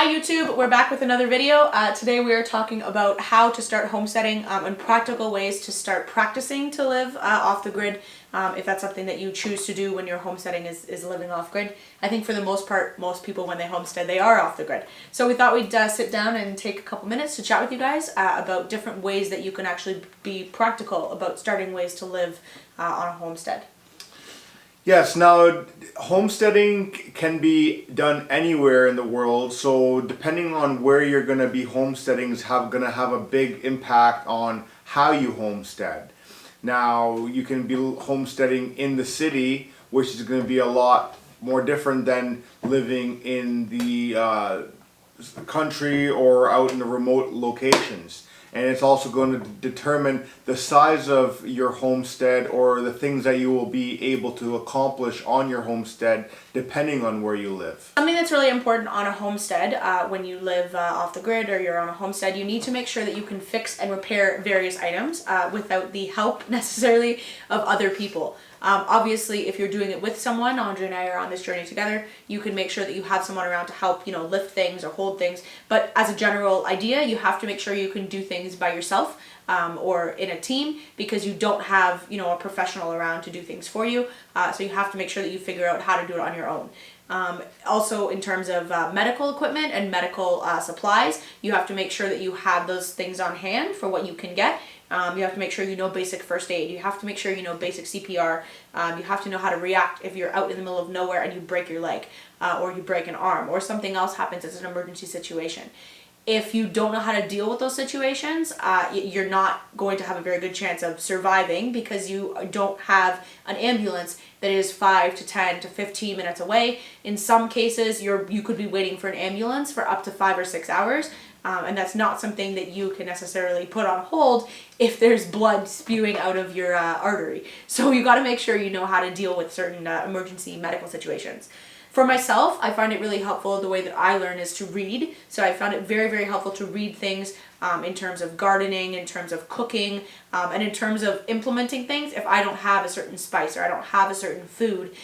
YouTube, we're back with another video. Today we are talking about how to start homesteading and practical ways to start practicing to live off the grid, if that's something that you choose to do when you're homesteading is living off grid. I think for the most part, most people when they homestead, they are off the grid. So we thought we'd sit down and take a couple minutes to chat with you guys about different ways that you can actually be practical about starting ways to live on a homestead. Yes, now homesteading can be done anywhere in the world, so depending on where you're going to be homesteading is going to have a big impact on how you homestead. Now, you can be homesteading in the city, which is going to be a lot more different than living in the country or out in the remote locations. And it's also going to determine the size of your homestead or the things that you will be able to accomplish on your homestead depending on where you live. Something that's really important on a homestead, when you live off the grid or you're on a homestead, you need to make sure that you can fix and repair various items without the help necessarily of other people. Obviously, if you're doing it with someone, Andre and I are on this journey together, you can make sure that you have someone around to help, lift things or hold things. But as a general idea, you have to make sure you can do things by yourself or in a team, because you don't have, a professional around to do things for you. So you have to make sure that you figure out how to do it on your own. Also, in terms of medical equipment and medical supplies, you have to make sure that you have those things on hand for what you can get. You have to make sure you know basic first aid. You have to make sure you know basic CPR. You have to know how to react if you're out in the middle of nowhere and you break your leg or you break an arm or something else happens as an emergency situation. If you don't know how to deal with those situations, you're not going to have a very good chance of surviving, because you don't have an ambulance that is 5 to 10 to 15 minutes away. In some cases, you could be waiting for an ambulance for up to 5 or 6 hours. And that's not something that you can necessarily put on hold if there's blood spewing out of your artery. So you got to make sure you know how to deal with certain emergency medical situations. For myself, I find it really helpful. The way that I learn is to read. So I found it very, very helpful to read things in terms of gardening, in terms of cooking, and in terms of implementing things. If I don't have a certain spice or I don't have a certain food,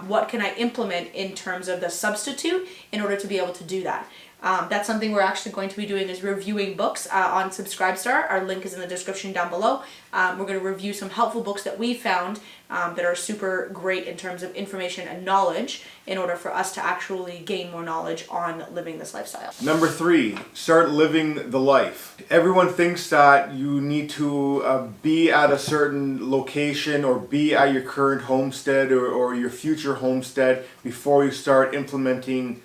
what can I implement in terms of the substitute in order to be able to do that? That's something we're actually going to be doing, is reviewing books on Subscribestar. Our link is in the description down below. We're going to review some helpful books that we found that are super great in terms of information and knowledge in order for us to actually gain more knowledge on living this lifestyle. Number 3, start living the life. Everyone thinks that you need to be at a certain location or be at your current homestead or your future homestead before you start implementing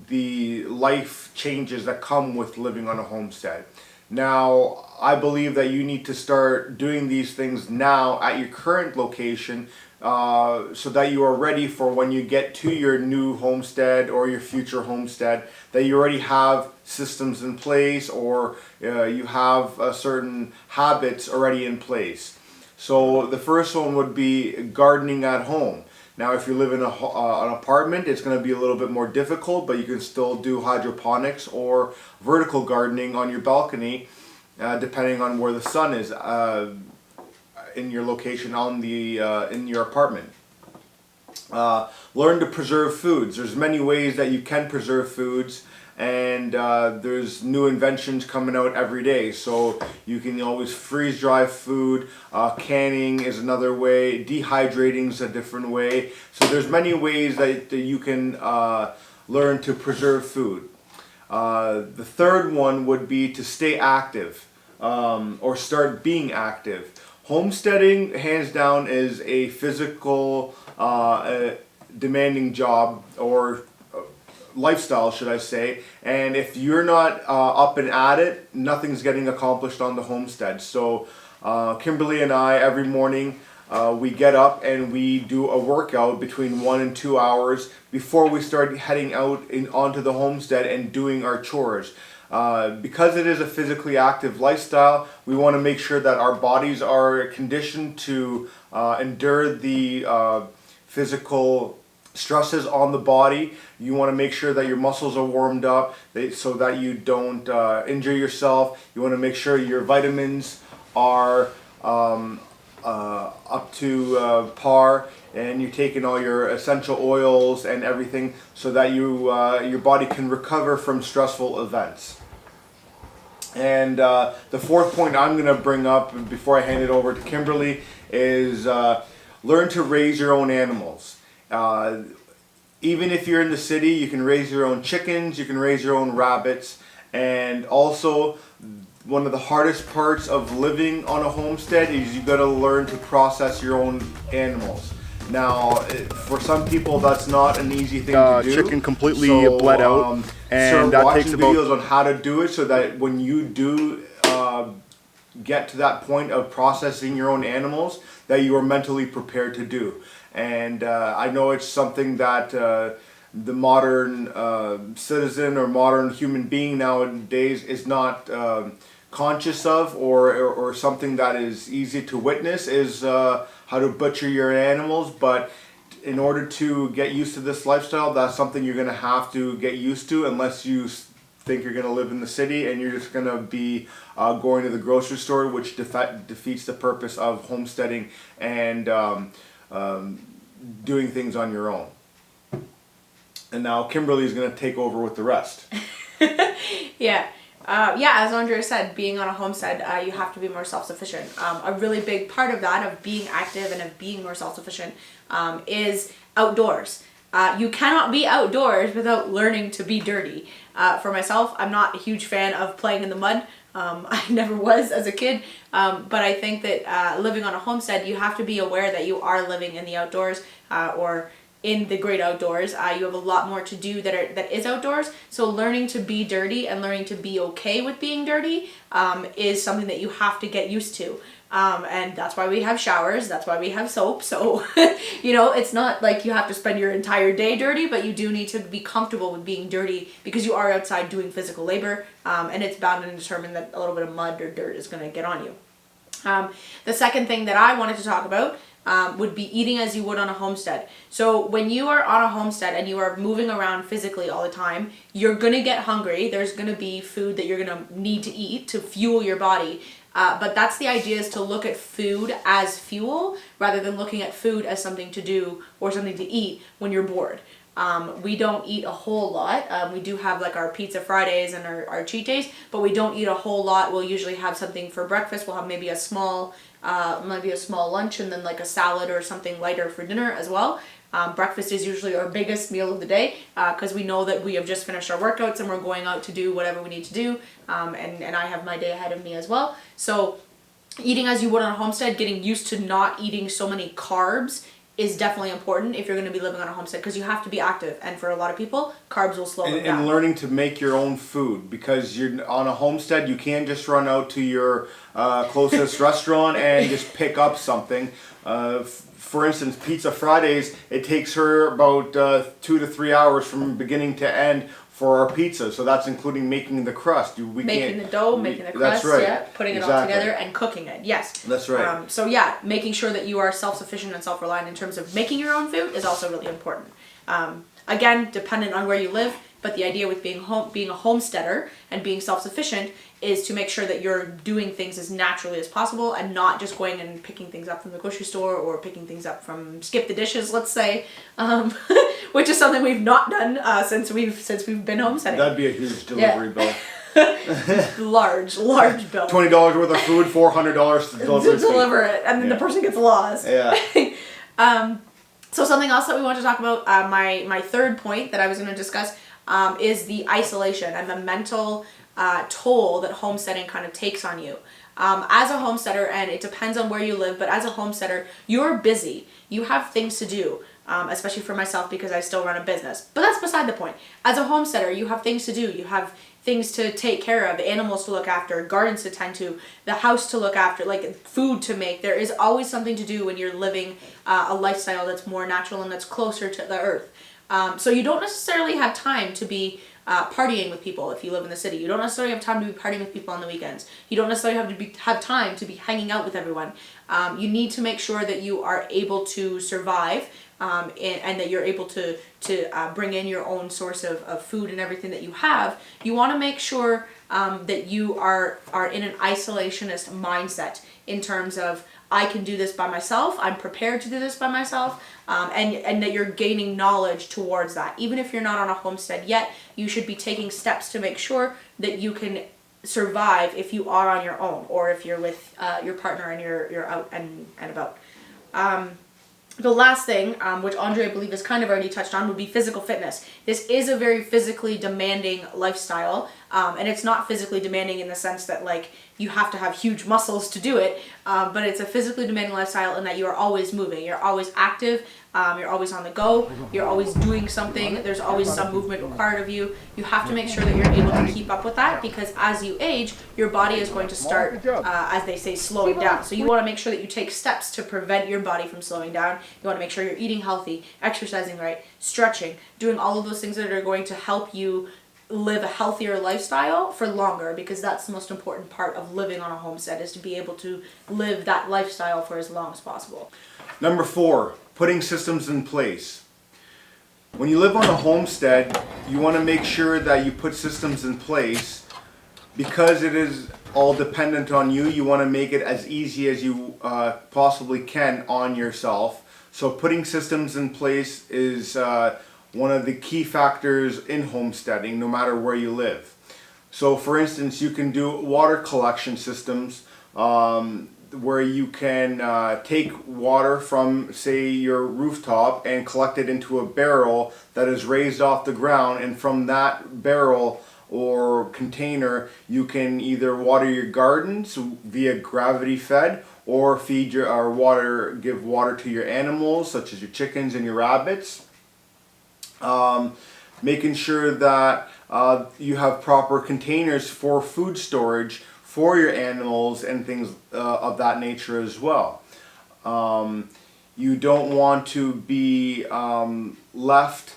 the life changes that come with living on a homestead. Now, I believe that you need to start doing these things now at your current location so that you are ready for when you get to your new homestead or your future homestead, that you already have systems in place or you have certain habits already in place. So the first one would be gardening at home. Now, if you live in an apartment, it's going to be a little bit more difficult, but you can still do hydroponics or vertical gardening on your balcony, depending on where the sun is in your location in your apartment. Learn to preserve foods. There's many ways that you can preserve foods, and there's new inventions coming out every day. So you can always freeze dry food. Canning is another way. Dehydrating is a different way. So there's many ways that you can learn to preserve food. The third one would be to stay active or start being active. Homesteading, hands down, is a physical demanding job, or lifestyle, should I say, and if you're not up and at it, nothing's getting accomplished on the homestead. So Kimberly and I, every morning, we get up and we do a workout between 1 and 2 hours before we start heading out onto the homestead and doing our chores. Because it is a physically active lifestyle, we want to make sure that our bodies are conditioned to endure the physical stresses on the body. You want to make sure that your muscles are warmed up so that you don't injure yourself. You want to make sure your vitamins are up to par, and you're taking all your essential oils and everything so that your body can recover from stressful events. And the fourth point I'm going to bring up before I hand it over to Kimberly is learn to raise your own animals. Even if you're in the city, you can raise your own chickens, you can raise your own rabbits, and also one of the hardest parts of living on a homestead is you got to learn to process your own animals. Now, for some people, that's not an easy thing to do. Chicken completely bled out, and that takes about videos on how to do it so that when you do get to that point of processing your own animals, that you are mentally prepared to do. And I know it's something that the modern citizen or modern human being nowadays is not conscious of, or something that is easy to witness, is how to butcher your animals. But in order to get used to this lifestyle, that's something you're going to have to get used to, unless you think you're going to live in the city and you're just going to be going to the grocery store, which defeats the purpose of homesteading and doing things on your own. And now Kimberly is going to take over with the rest. Yeah. As Andrea said, being on a homestead, you have to be more self-sufficient. A really big part of that, of being active and of being more self-sufficient, is outdoors. You cannot be outdoors without learning to be dirty. For myself, I'm not a huge fan of playing in the mud. I never was as a kid, but I think that living on a homestead, you have to be aware that you are living in the outdoors, or in the great outdoors. You have a lot more to do that is outdoors. So learning to be dirty and learning to be okay with being dirty is something that you have to get used to. And that's why we have showers, that's why we have soap. So, it's not like you have to spend your entire day dirty, but you do need to be comfortable with being dirty because you are outside doing physical labor, and it's bound and determined that a little bit of mud or dirt is going to get on you. The second thing that I wanted to talk about would be eating as you would on a homestead. So when you are on a homestead and you are moving around physically all the time, you're going to get hungry. There's going to be food that you're going to need to eat to fuel your body. But that's the idea, is to look at food as fuel rather than looking at food as something to do or something to eat when you're bored. We don't eat a whole lot. We do have like our pizza Fridays and our cheat days, but we don't eat a whole lot. We'll usually have something for breakfast. We'll have maybe a small lunch, and then like a salad or something lighter for dinner as well. Breakfast is usually our biggest meal of the day, because we know that we have just finished our workouts and we're going out to do whatever we need to do. And I have my day ahead of me as well. So eating as you would on a homestead, getting used to not eating so many carbs is definitely important if you're going to be living on a homestead, because you have to be active, and for a lot of people, carbs will slow them down. And learning to make your own food, because you're on a homestead, you can't just run out to your closest restaurant and just pick up something. For instance, Pizza Fridays, it takes her about 2 to 3 hours from beginning to end for our pizza. So that's including making the crust. Making the dough, making the crust, putting it all together and cooking it. Yes. That's right. So making sure that you are self-sufficient and self-reliant in terms of making your own food is also really important. Again, dependent on where you live, but the idea with being a homesteader and being self-sufficient is to make sure that you're doing things as naturally as possible and not just going and picking things up from the grocery store or picking things up from Skip the Dishes, let's say, which is something we've not done since we've been homesteading. That'd be a huge delivery bill. large bill. $20 worth of food, $400 to deliver it, and then the person gets lost. Yeah. So something else that we want to talk about, my third point that I was going to discuss, is the isolation and the mental toll that homesteading kind of takes on you. As a homesteader, and it depends on where you live, but as a homesteader, you're busy. You have things to do, especially for myself because I still run a business. But that's beside the point. As a homesteader, you have things to do. You have things to take care of, animals to look after, gardens to tend to, the house to look after, like food to make. There is always something to do when you're living a lifestyle that's more natural and that's closer to the earth. So you don't necessarily have time to be partying with people if you live in the city. You don't necessarily have time to be partying with people on the weekends. You don't necessarily have time to be hanging out with everyone. You need to make sure that you are able to survive, and that you're able to bring in your own source of food and everything that you have. You want to make sure that you are in an isolationist mindset in terms of I can do this by myself, I'm prepared to do this by myself, and that you're gaining knowledge towards that. Even if you're not on a homestead yet, you should be taking steps to make sure that you can survive if you are on your own, or if you're with your partner and you're out and about. The last thing, which Andre, I believe, has kind of already touched on, would be physical fitness. This is a very physically demanding lifestyle, and it's not physically demanding in the sense that, like, you have to have huge muscles to do it, but it's a physically demanding lifestyle in that you are always moving, you're always active, you're always on the go, you're always doing something, there's always some movement required of you. You have to make sure that you're able to keep up with that, because as you age, your body is going to start, as they say, slowing down. So you want to make sure that you take steps to prevent your body from slowing down. You want to make sure you're eating healthy, exercising right, stretching, doing all of those things that are going to help you live a healthier lifestyle for longer, because that's the most important part of living on a homestead, is to be able to live that lifestyle for as long as possible. Number 4, putting systems in place. When you live on a homestead, you want to make sure that you put systems in place. Because it is all dependent on you, you want to make it as easy as you possibly can on yourself. So putting systems in place is one of the key factors in homesteading, no matter where you live. So for instance, you can do water collection systems where you can take water from, say, your rooftop and collect it into a barrel that is raised off the ground, and from that barrel or container you can either water your gardens via gravity fed, or feed your give water to your animals such as your chickens and your rabbits. Making sure that you have proper containers for food storage for your animals and things of that nature as well. You don't want to be left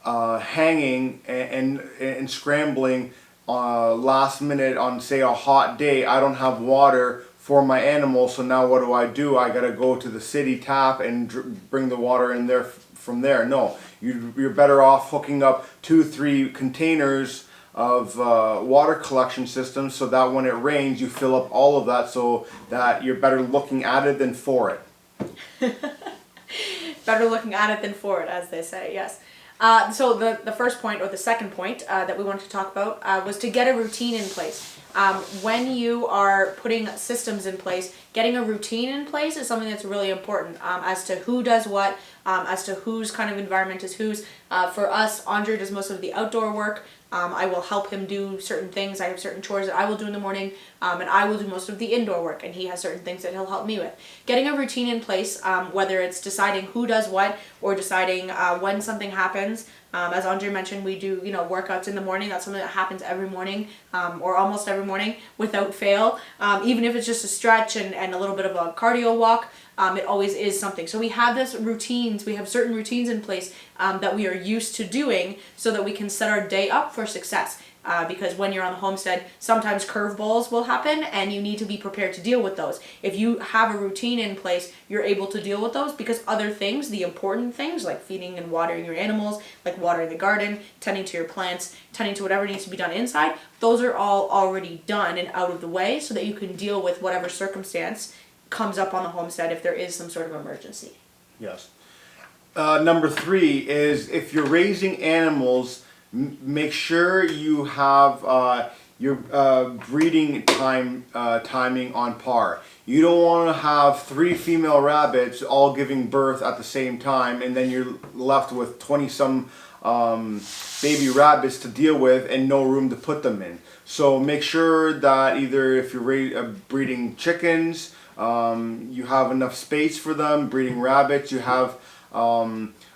hanging and scrambling last minute on, say, a hot day. I don't have water for my animals, so now what do? I gotta go to the city tap and bring the water in there from there. No, you're better off hooking up 2-3 containers of water collection systems, so that when it rains you fill up all of that, so that you're better looking at it than for it. Better looking at it than for it, as they say, yes. So the first point, or the second point that we wanted to talk about was to get a routine in place. When you are putting systems in place, getting a routine in place is something that's really important as to who does what, as to whose kind of environment is whose. For us, Andre does most of the outdoor work. I will help him do certain things. I have certain chores that I will do in the morning, and I will do most of the indoor work, and he has certain things that he'll help me with. Getting a routine in place, whether it's deciding who does what, or deciding when something happens. As Andre mentioned, we do workouts in the morning. That's something that happens every morning, or almost every morning without fail. Even if it's just a stretch and a little bit of a cardio walk, it always is something. So we have we have certain routines in place that we are used to doing, so that we can set our day up for success. Because when you're on the homestead, sometimes curveballs will happen, and you need to be prepared to deal with those. If you have a routine in place, you're able to deal with those, because other things, the important things like feeding and watering your animals, like watering the garden, tending to your plants, tending to whatever needs to be done inside, those are all already done and out of the way, so that you can deal with whatever circumstance comes up on the homestead if there is some sort of emergency. Yes. Number 3 is, if you're raising animals, make sure you have your breeding timing on par. You don't want to have 3 female rabbits all giving birth at the same time, and then you're left with 20-some baby rabbits to deal with and no room to put them in. So make sure that either if you're breeding chickens, you have enough space for them. Breeding rabbits, you have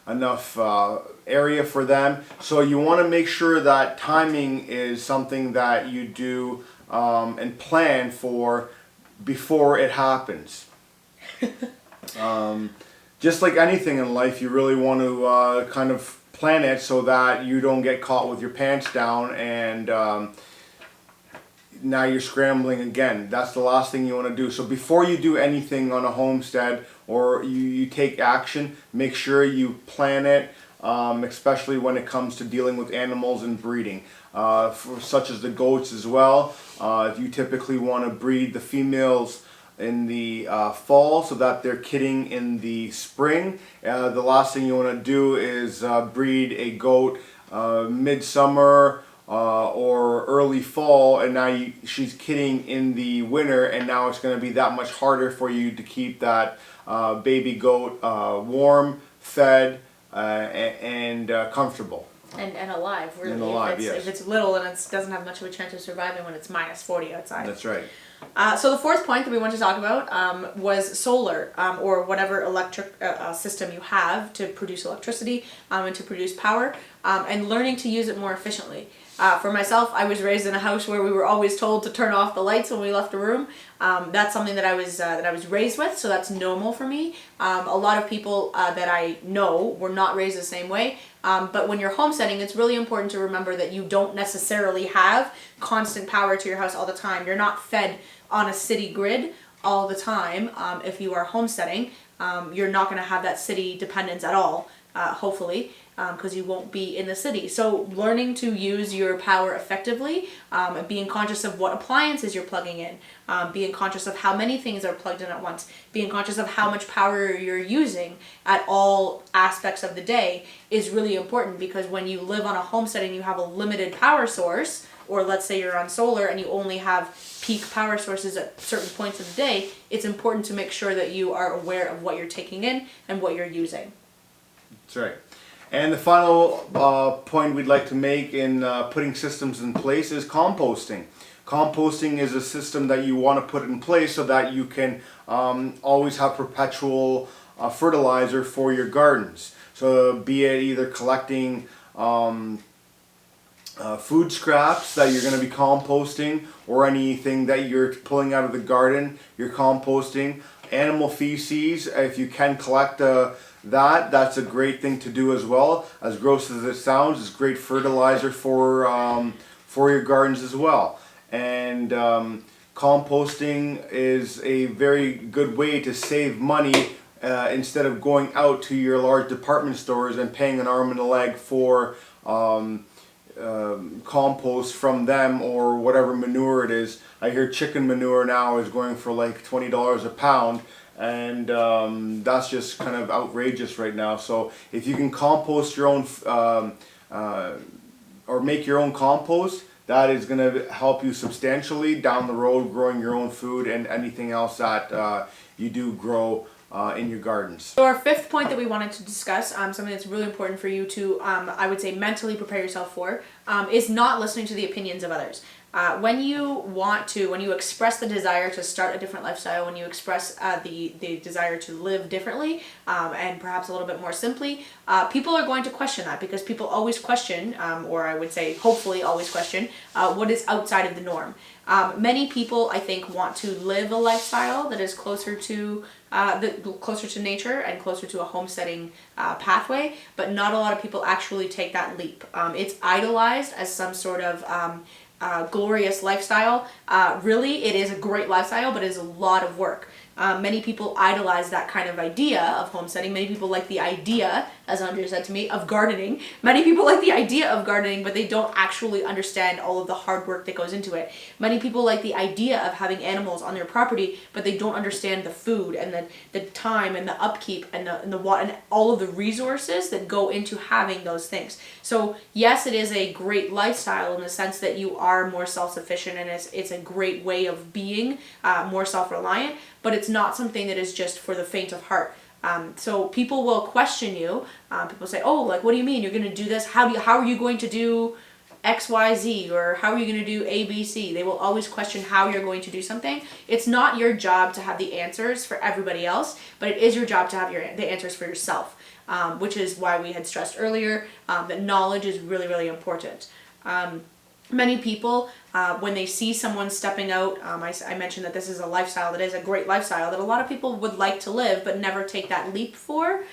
enough area for them. So you want to make sure that timing is something that you do and plan for before it happens. Just like anything in life, you really want to kind of plan it so that you don't get caught with your pants down and now you're scrambling again. That's the last thing you want to do. So before you do anything on a homestead, or you take action, make sure you plan it, especially when it comes to dealing with animals and breeding, such as the goats as well. You typically want to breed the females in the fall so that they're kidding in the spring. The last thing you want to do is breed a goat midsummer or early fall, and now she's kidding in the winter, and now it's going to be that much harder for you to keep that baby goat warm, fed, and comfortable. And alive, really. And alive, yes. If it's little and it doesn't have much of a chance of surviving when it's minus 40 outside. That's right. So the fourth point that we want to talk about was solar, or whatever electric system you have to produce electricity and to produce power, and learning to use it more efficiently. For myself, I was raised in a house where we were always told to turn off the lights when we left a room. That's something that I was raised with, so that's normal for me. A lot of people that I know were not raised the same way. But when you're homesteading, it's really important to remember that you don't necessarily have constant power to your house all the time. You're not fed on a city grid all the time. If you are homesteading, you're not going to have that city dependence at all, hopefully, because you won't be in the city. So learning to use your power effectively, being conscious of what appliances you're plugging in, being conscious of how many things are plugged in at once, being conscious of how much power you're using at all aspects of the day is really important, because when you live on a homestead and you have a limited power source, or let's say you're on solar and you only have peak power sources at certain points of the day, it's important to make sure that you are aware of what you're taking in and what you're using. That's right. And the final point we'd like to make in putting systems in place is composting. Composting is a system that you want to put in place so that you can always have perpetual fertilizer for your gardens. So be it either collecting food scraps that you're going to be composting, or anything that you're pulling out of the garden, you're composting. Animal feces, if you can collect that's a great thing to do as well. As gross as it sounds, it's great fertilizer for your gardens as well. And composting is a very good way to save money instead of going out to your large department stores and paying an arm and a leg for compost from them, or whatever manure it is. I hear chicken manure now is going for like $20 a pound, and that's just kind of outrageous right now. So if you can compost your own or make your own compost, that is going to help you substantially down the road, growing your own food and anything else that you do grow in your gardens. So our fifth point that we wanted to discuss, something that's really important for you to, I would say, mentally prepare yourself for, is not listening to the opinions of others. When you express the desire to start a different lifestyle, when you express the desire to live differently, and perhaps a little bit more simply, people are going to question that, because people always question, or I would say hopefully always question, what is outside of the norm. Many people, I think, want to live a lifestyle that is closer to nature and closer to a homesteading pathway, but not a lot of people actually take that leap. It's idolized as some sort of glorious lifestyle. Really, it is a great lifestyle, but it is a lot of work. Many people idolize that kind of idea of homesteading. Many people like the idea, as Andrea said to me, of gardening. Many people like the idea of gardening, but they don't actually understand all of the hard work that goes into it. Many people like the idea of having animals on their property, but they don't understand the food and the time and the upkeep and the water and all of the resources that go into having those things. So yes, it is a great lifestyle in the sense that you are more self-sufficient, and it's a great way of being more self-reliant, but it's not something that is just for the faint of heart. So people will question you. People say, oh, like, what do you mean? You're going to do this? How are you going to do X, Y, Z? Or how are you going to do A, B, C? They will always question how you're going to do something. It's not your job to have the answers for everybody else, but it is your job to have the answers for yourself, which is why we had stressed earlier that knowledge is really, really important. Many people, when they see someone stepping out, I mentioned that this is a lifestyle that is a great lifestyle that a lot of people would like to live but never take that leap for.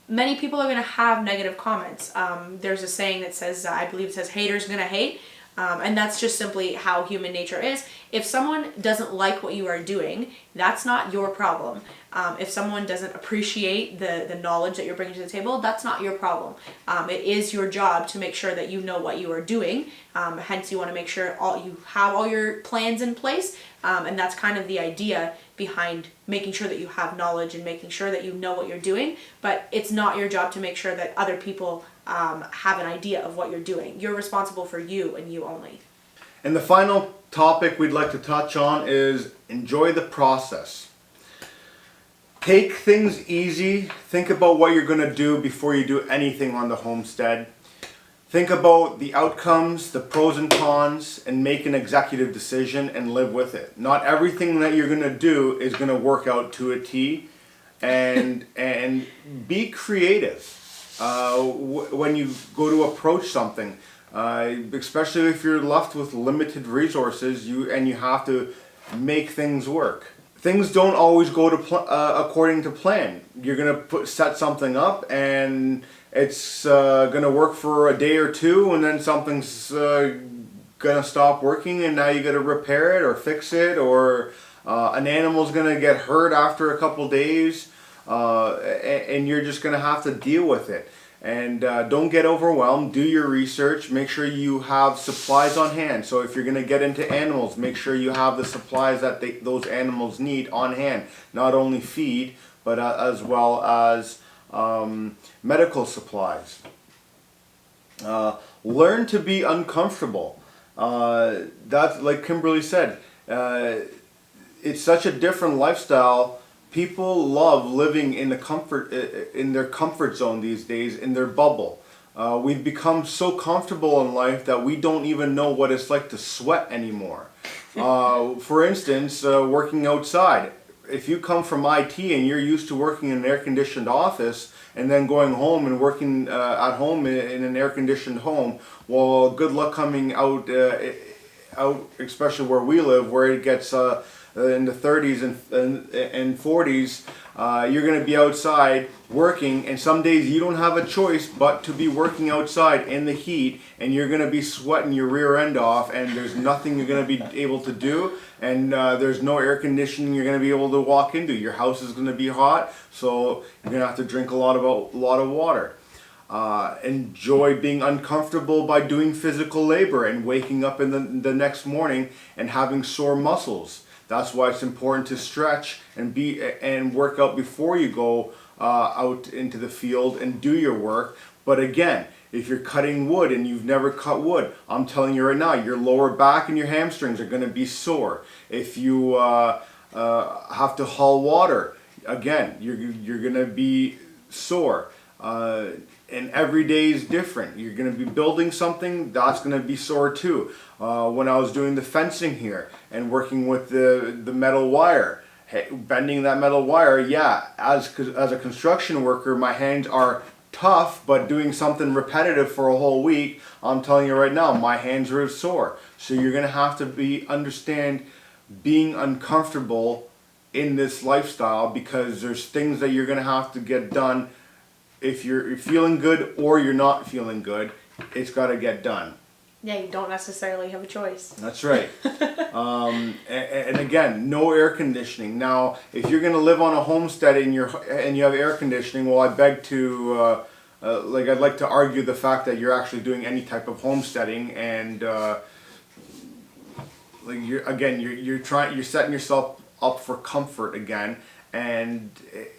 Many people are going to have negative comments. There's a saying that says, I believe it says, haters gonna hate. And that's just simply how human nature is. If someone doesn't like what you are doing, that's not your problem. If someone doesn't appreciate the knowledge that you're bringing to the table, that's not your problem. It is your job to make sure that you know what you are doing. Hence, you want to make sure you have all your plans in place. And that's kind of the idea behind making sure that you have knowledge and making sure that you know what you're doing. But it's not your job to make sure that other people have an idea of what you're doing. You're responsible for you and you only. And the final topic we'd like to touch on is enjoy the process. Take things easy. Think about what you're going to do before you do anything on the homestead. Think about the outcomes, the pros and cons, and make an executive decision and live with it. Not everything that you're going to do is going to work out to a T. And be creative when you go to approach something. Especially if you're left with limited resources, you have to make things work. Things don't always go to according to plan. You're gonna set something up, and it's gonna work for a day or two, and then something's gonna stop working, and now you gotta repair it or fix it, or an animal's gonna get hurt after a couple days, and you're just gonna have to deal with it. And don't get overwhelmed. Do your research. Make sure you have supplies on hand. So if you're going to get into animals, make sure you have the supplies that those animals need on hand. Not only feed, but as well as medical supplies. Learn to be uncomfortable. That's like Kimberly said. It's such a different lifestyle. People love living in their comfort zone these days, in their bubble. We've become so comfortable in life that we don't even know what it's like to sweat anymore. For instance, working outside. If you come from IT and you're used to working in an air-conditioned office and then going home and working at home in an air-conditioned home, well, good luck coming out, especially where we live, where it gets in the 30s and 40s, you're going to be outside working, and some days you don't have a choice but to be working outside in the heat, and you're going to be sweating your rear end off, and there's nothing you're going to be able to do, and there's no air conditioning you're going to be able to walk into. Your house is going to be hot, so you're going to have to drink a lot of water. Enjoy being uncomfortable by doing physical labor and waking up in the next morning and having sore muscles. That's why it's important to stretch and work out before you go out into the field and do your work. But again, if you're cutting wood and you've never cut wood, I'm telling you right now, your lower back and your hamstrings are going to be sore. If you have to haul water, again, you're going to be sore. And every day is different. You're going to be building something, that's going to be sore too. When I was doing the fencing here and working with the metal wire, bending that metal wire, yeah, as a construction worker, my hands are tough, but doing something repetitive for a whole week, I'm telling you right now, my hands are sore. So you're going to have to understand being uncomfortable in this lifestyle, because there's things that you're going to have to get done. If you're feeling good or you're not feeling good, it's got to get done. Yeah, you don't necessarily have a choice. That's right. And again, no air conditioning. Now, if you're going to live on a homestead and you have air conditioning, well, I beg to, I'd like to argue the fact that you're actually doing any type of homesteading, and you're setting yourself up for comfort again. And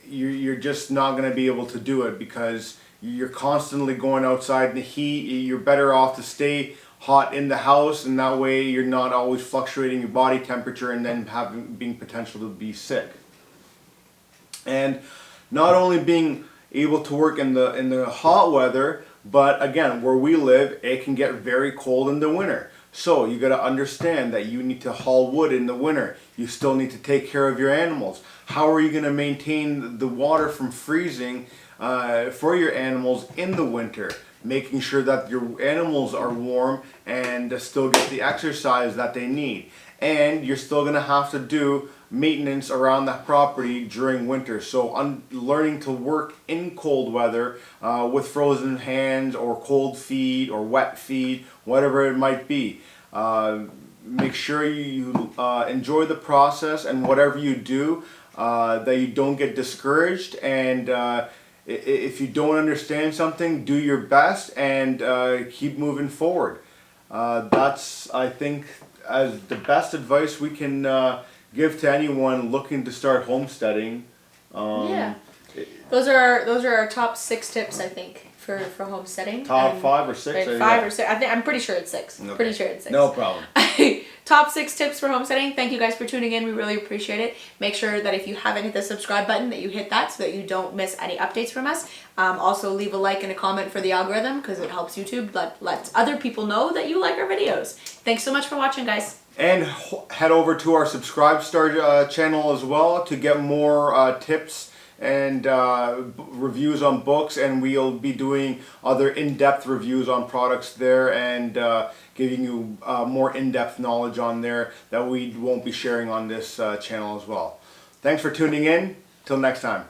you're just not going to be able to do it because you're constantly going outside in the heat. You're better off to stay hot in the house, and that way you're not always fluctuating your body temperature and then being potential to be sick. And not only being able to work in the hot weather, but again, where we live, it can get very cold in the winter. So you got to understand that you need to haul wood in the winter. You still need to take care of your animals. How are you going to maintain the water from freezing for your animals in the winter? making sure that your animals are warm and still get the exercise that they need. And you're still going to have to do maintenance around the property during winter. So learning to work in cold weather with frozen hands or cold feed or wet feed, whatever it might be. Make sure you enjoy the process, and whatever you do, that you don't get discouraged, and if you don't understand something, do your best and keep moving forward. That's, I think, as the best advice we can give to anyone looking to start homesteading. Yeah, those are our top 6 tips, I think, for homesteading. Top 5 or 6? Right, 5 or 6. I'm pretty sure it's 6. Okay. Pretty sure it's 6. No problem. Top 6 tips for homesteading. Thank you guys for tuning in. We really appreciate it. Make sure that if you haven't hit the subscribe button, that you hit that so that you don't miss any updates from us. Also, leave a like and a comment for the algorithm, because it helps YouTube let other people know that you like our videos. Thanks so much for watching, guys. And head over to our Subscribe Star channel as well to get more tips and reviews on books, and we'll be doing other in-depth reviews on products there, and giving you more in-depth knowledge on there that we won't be sharing on this channel as well. Thanks for tuning in. Till next time.